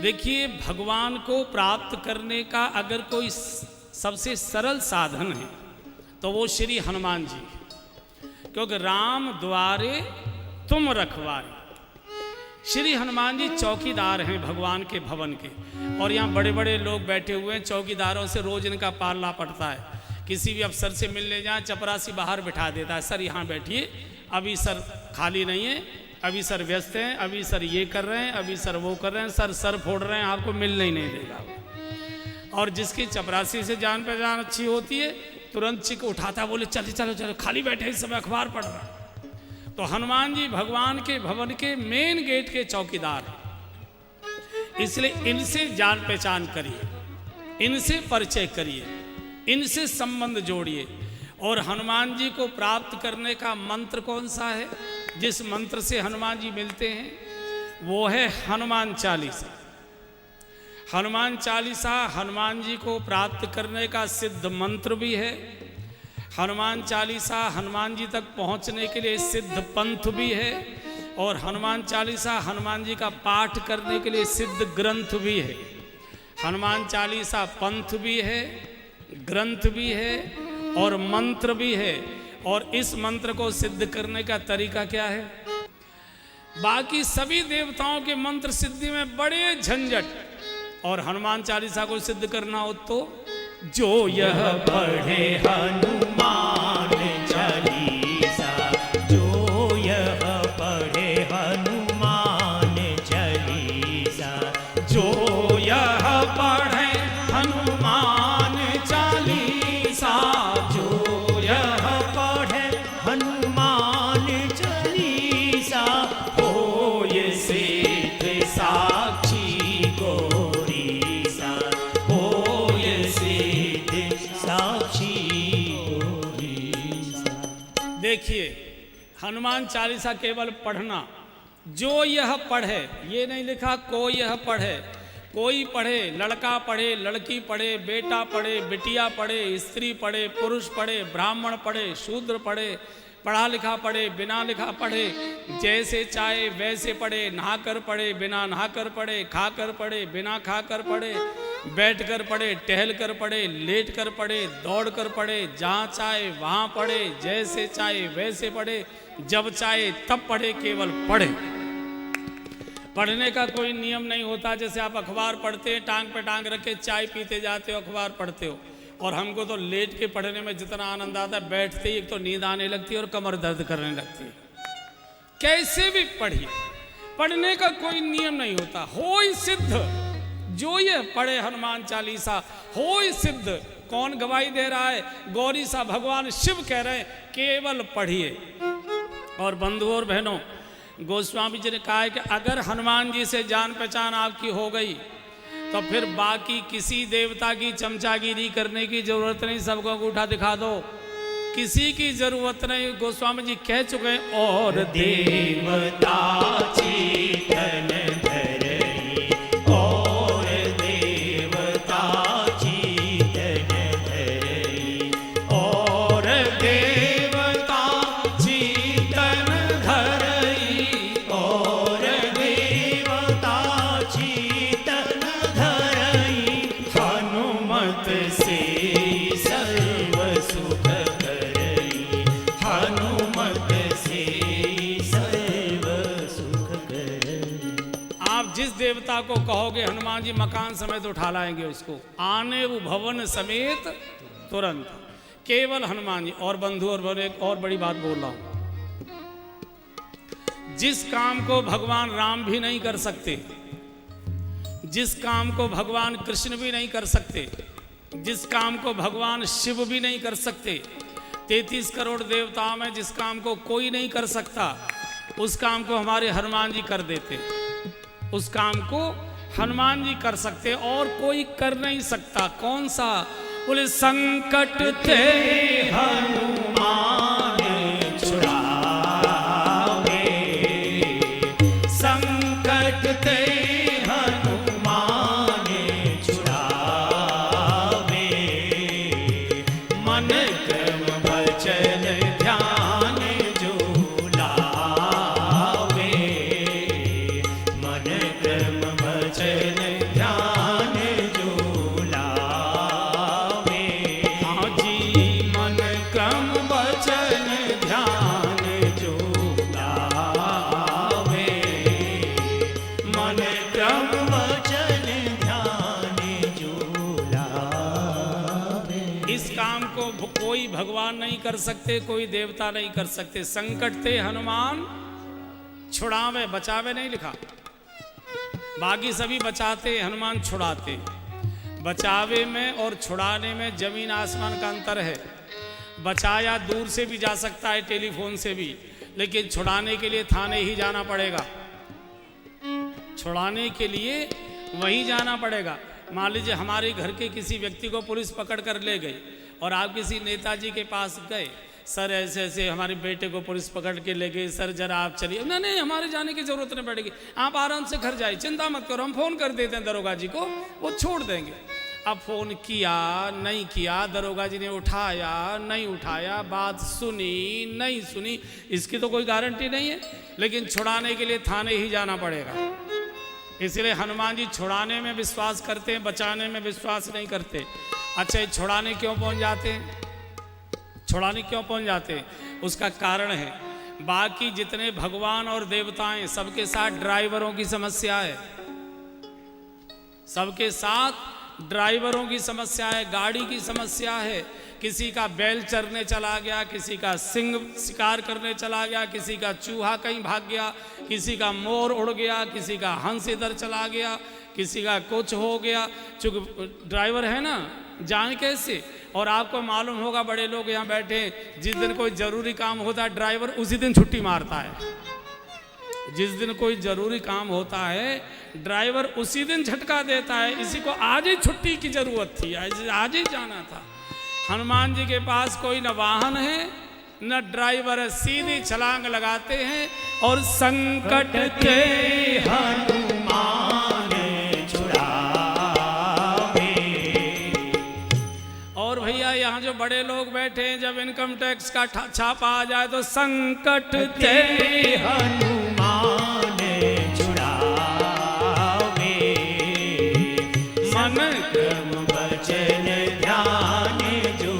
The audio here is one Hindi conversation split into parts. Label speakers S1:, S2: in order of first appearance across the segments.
S1: देखिए, भगवान को प्राप्त करने का अगर कोई सबसे सरल साधन है तो वो श्री हनुमान जी, क्योंकि राम द्वारे तुम रखवारे। श्री हनुमान जी चौकीदार हैं भगवान के भवन के, और यहाँ बड़े बड़े लोग बैठे हुए हैं, चौकीदारों से रोज इनका पालना पड़ता है। किसी भी अफसर से मिलने जाए, चपरासी बाहर बिठा देता है, सर यहाँ बैठिए, अभी सर खाली नहीं है, अभी सर व्यस्त हैं, अभी सर ये कर रहे हैं, अभी सर वो कर रहे हैं, सर फोड़ रहे हैं, आपको मिलने ही नहीं देगा। और जिसकी चपरासी से जान पहचान अच्छी होती है, तुरंत चिक उठाता, बोले चलो चलो चलो, खाली बैठे इस समय अखबार पढ़ रहा। तो हनुमान जी भगवान के भवन के मेन गेट के चौकीदार हैं, इसलिए इनसे जान पहचान करिए, इनसे परिचय करिए, इनसे संबंध जोड़िए। और हनुमान जी को प्राप्त करने का मंत्र कौन सा है? जिस मंत्र से हनुमान जी मिलते हैं वो है हनुमान चालीसा। हनुमान चालीसा हनुमान जी को प्राप्त करने का सिद्ध मंत्र भी है। हनुमान चालीसा हनुमान जी तक पहुंचने के लिए सिद्ध पंथ भी है, और हनुमान चालीसा हनुमान जी का पाठ करने के लिए सिद्ध ग्रंथ भी है। हनुमान चालीसा पंथ भी है, ग्रंथ भी है और मंत्र भी है। और इस मंत्र को सिद्ध करने का तरीका क्या है? बाकी सभी देवताओं के मंत्र सिद्धि में बड़े झंझट, और हनुमान चालीसा को सिद्ध करना हो तो जो यह पढ़े हनुमान चालीसा, जो यह पढ़े हनुमान चालीसा, जो यह पढ़े हनुमान चालीसा, जो यह पढ़े हनुमान चालीसा, होय सिद्ध साक्षी गौरीसा, होय सिद्ध साक्षी गौरीसा। देखिए, हनुमान चालीसा केवल पढ़ना, जो यह पढ़े, ये नहीं लिखा कोई यह पढ़े, कोई पढ़े, लड़का पढ़े, लड़की पढ़े, बेटा पढ़े, बिटिया पढ़े, स्त्री पढ़े, पुरुष पढ़े, ब्राह्मण पढ़े, शूद्र पढ़े, पढ़ा लिखा पढ़े, बिना लिखा पढ़े, जैसे चाहे वैसे पढ़े, नहाकर पढ़े, बिना नहाकर पढ़े, खाकर पढ़े, बिना खाकर पढ़े, बैठ कर पढ़े, टहल कर पढ़े, लेट कर पढ़े, दौड़ कर पढ़े, जहाँ चाहे वहाँ पढ़े, जैसे चाहे वैसे पढ़े, जब चाहे तब पढ़े, केवल पढ़े। पढ़ने का कोई नियम नहीं होता। जैसे आप अखबार पढ़ते हैं, टांग पे टांग रख के चाय पीते जाते हो, अखबार पढ़ते हो, और हमको तो लेट के पढ़ने में जितना आनंद आता है, बैठते ही एक तो नींद आने लगती है और कमर दर्द करने लगती है। कैसे भी पढ़िए, पढ़ने का कोई नियम नहीं होता। होय सिद्ध, जो ये पढ़े हनुमान चालीसा होय सिद्ध। कौन गवाही दे रहा है? गौरी सा भगवान शिव कह रहे हैं, केवल पढ़िए। और बंधुओं और बहनों, गोस्वामी जी ने कहा है कि अगर हनुमान जी से जान पहचान आपकी हो गई तो फिर बाकी किसी देवता की चमचागिरी करने की जरूरत नहीं, सबको अंगूठा दिखा दो, किसी की जरूरत नहीं। गोस्वामी जी कह चुके हैं, और देवता चेतन धरई, और देवता चेतन धरई, और देवता चेतन धरई, और देवता चेतन धरई, हनुमत से सर्व सुख करई, हनुमत से सर्व सुख करई। आप जिस देवता को कहोगे हनुमान जी मकान समेत उठा लाएंगे उसको, आने वो भवन समेत तुरंत, केवल हनुमान जी। और बंधु और एक और बड़ी बात बोल रहा हूं, जिस काम को भगवान राम भी नहीं कर सकते, जिस काम को भगवान कृष्ण भी नहीं कर सकते, जिस काम को भगवान शिव भी नहीं कर सकते, 33 करोड़ देवताओं में जिस काम को कोई नहीं कर सकता, उस काम को हमारे हनुमान जी कर देते। उस काम को हनुमान जी कर सकते और कोई कर नहीं सकता। कौन सा? बोले संकट ते हनुमान छुड़ावे, संकट ते हनुमान छुड़ावे, मन क्रम वचन ध्यान जो लावे, मन क्रम वचन
S2: मन क्रम वचन ध्यान जो लावे।
S1: इस काम को कोई भगवान नहीं कर सकते, कोई देवता नहीं कर सकते। संकट ते हनुमान छुड़ावे, बचावे नहीं लिखा। बाकी सभी बचाते, हनुमान छुड़ाते। बचावे में और छुड़ाने में जमीन आसमान का अंतर है। बचाया दूर से भी जा सकता है, टेलीफोन से भी, लेकिन छुड़ाने के लिए थाने ही जाना पड़ेगा। छुड़ाने के लिए वहीं जाना पड़ेगा। मान लीजिए हमारे घर के किसी व्यक्ति को पुलिस पकड़ कर ले गई और आप किसी नेताजी के पास गए, सर ऐसे ऐसे हमारे बेटे को पुलिस पकड़ के ले गई, सर जरा आप चलिए। नहीं नहीं, हमारे जाने की जरूरत नहीं पड़ेगी, आप आराम से घर जाइए, चिंता मत करो, हम फोन कर देते हैं दरोगा जी को, वो छोड़ देंगे। अब फोन किया नहीं किया, दरोगा जी ने उठाया नहीं उठाया, बात सुनी नहीं सुनी, इसकी तो कोई गारंटी नहीं है। लेकिन छुड़ाने के लिए थाने ही जाना पड़ेगा। इसलिए हनुमान जी छुड़ाने में विश्वास करते हैं, बचाने में विश्वास नहीं करते। अच्छा, ये छुड़ाने क्यों पहुंच जाते हैं? छुड़ाने क्यों पहुंच जाते हैं? उसका कारण है, बाकी जितने भगवान और देवताएं सबके साथ ड्राइवरों की समस्या है। सबके साथ ड्राइवरों की समस्या है, गाड़ी की समस्या है। किसी का बैल चरने चला गया, किसी का सिंह शिकार करने चला गया, किसी का चूहा कहीं भाग गया, किसी का मोर उड़ गया, किसी का हंस इधर चला गया, किसी का कुछ हो गया। चूंकि ड्राइवर है ना, जाए कैसे? और आपको मालूम होगा, बड़े लोग यहाँ बैठे, जिस दिन कोई ज़रूरी काम होता है ड्राइवर उसी दिन छुट्टी मारता है। जिस दिन कोई ज़रूरी काम होता है ड्राइवर उसी दिन झटका देता है, इसी को आज ही छुट्टी की ज़रूरत थी, आज ही जाना था। हनुमान जी के पास कोई न वाहन है न ड्राइवर है, सीधी छलांग लगाते हैं और संकट
S2: के हनुमान छुड़ावे।
S1: और भैया यहाँ जो बड़े लोग बैठे हैं, जब इनकम टैक्स का छापा आ जाए तो संकट ते
S2: हनुमान छुड़ावे। मन क्रम वचन ध्यान जो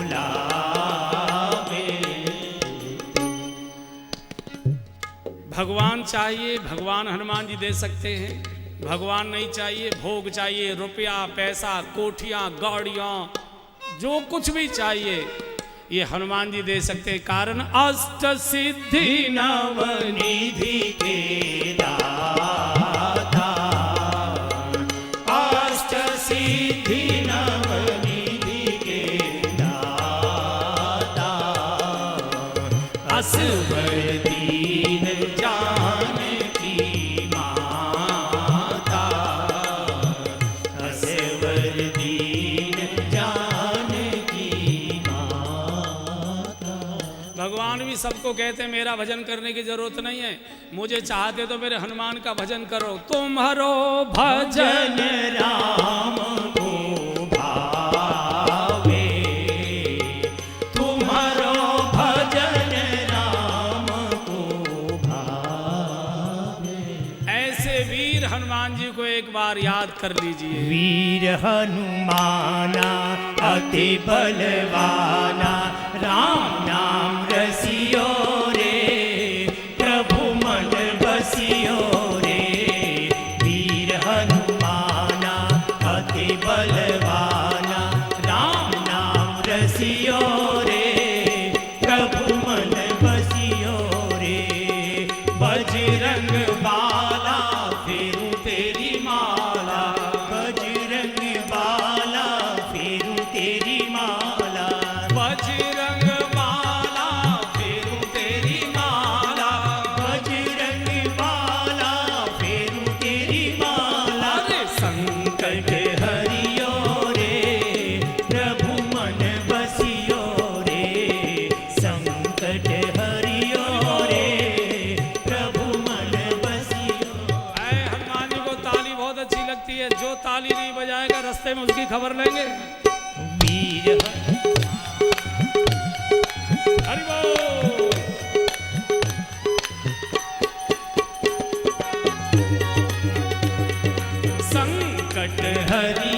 S2: लावे।
S1: भगवान चाहिए, भगवान हनुमान जी दे सकते हैं। भगवान नहीं चाहिए, भोग चाहिए, रुपया पैसा, कोठियाँ गाड़ियाँ, जो कुछ भी चाहिए ये हनुमान जी दे सकते हैं। कारण अष्ट सिद्धि
S2: नवनिधि के दाता। अष्ट सिद्धि नवनिधि के दाता। असवर दीन जानकी माता। असवर दीन
S1: भगवान भी सबको कहते हैं मेरा भजन करने की जरूरत नहीं है, मुझे चाहते तो मेरे हनुमान का भजन करो। तुम्हारो भजन
S2: राम को भावे। तुम्हारो भजन राम को भावे।
S1: ऐसे वीर हनुमान जी को एक बार याद कर लीजिए।
S2: वीर हनुमाना अति बलवाना, राम नाम रसियो रे, प्रभु मन बसियो रे। वीर हनुमाना अति बलवाना, राम नाम रसियो रे, प्रभु मन बसियो रे। बजरंग बाला फेरू तेरी माला। बजरंग बाला फेरू तेरी माला।
S1: बजरंग बाला फेरू तेरी माला।
S2: बजरंग बाला फेरू तेरी माला। संकट हरियो रे, प्रभु मन बसियो रे। संकट हरियो रे, प्रभु मन बसियो।
S1: हनुमान जी को ताली बहुत अच्छी लगती है, जो ताली नहीं बजाएगा रास्ते में उसकी खबर लेंगे।
S2: वीर
S1: हरि बोल।
S2: संकट हरि